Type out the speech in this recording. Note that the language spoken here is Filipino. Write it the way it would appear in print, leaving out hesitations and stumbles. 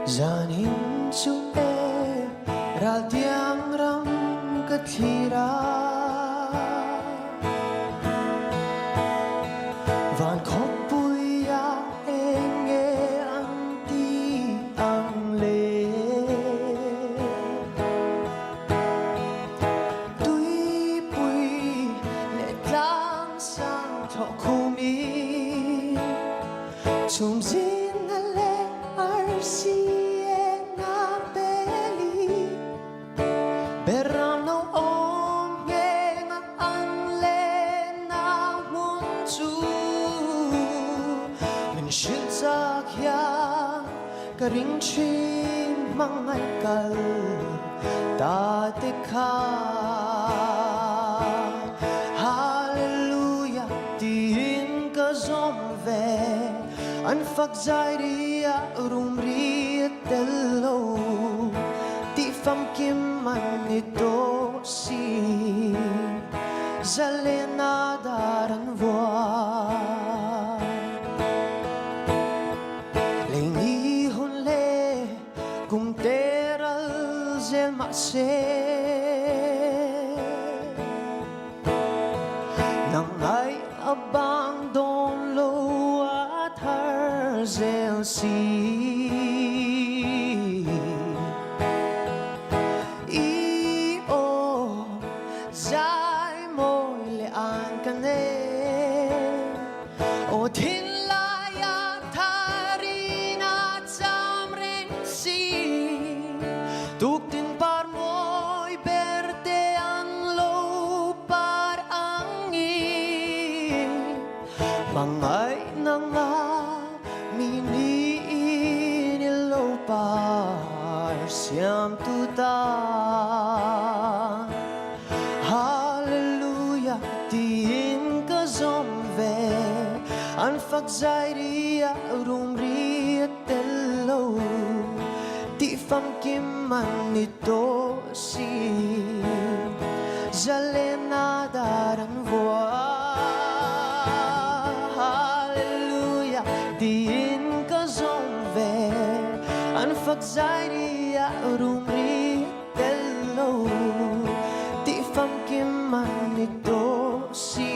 Zanin tsu'e radyang ram kathira Van khóc vui ya nghe anh đi ang lệ Tuy bùi lệ lang sang thọ khu mi Chung zin na lệ arsi Beram no om nghe nga ang lên na muốn chu Mình shil sa kya ka ring chim mang ai kal ta te kha Hallelujah tin ka zom ve an phak zai ria rum ri tello Ti fam kim man ito si Zalena daran voa Leini hun le Kung teral zel ma se Nang ay abang don lo at har zel si Zai môi lệ an ca nê O thiên la ya tharina cham ren si Tuk tin par môi berte an lo par angi Mangay na nga mini nilo par siam tutan Hallelujah, tin ka zom ve An phak zai ria rum ria tello Ti fam kim man ito si Zalena daran voa Hallelujah, tin ka zom ve An phak zai ria rum ria tello Ti fam kim man ito si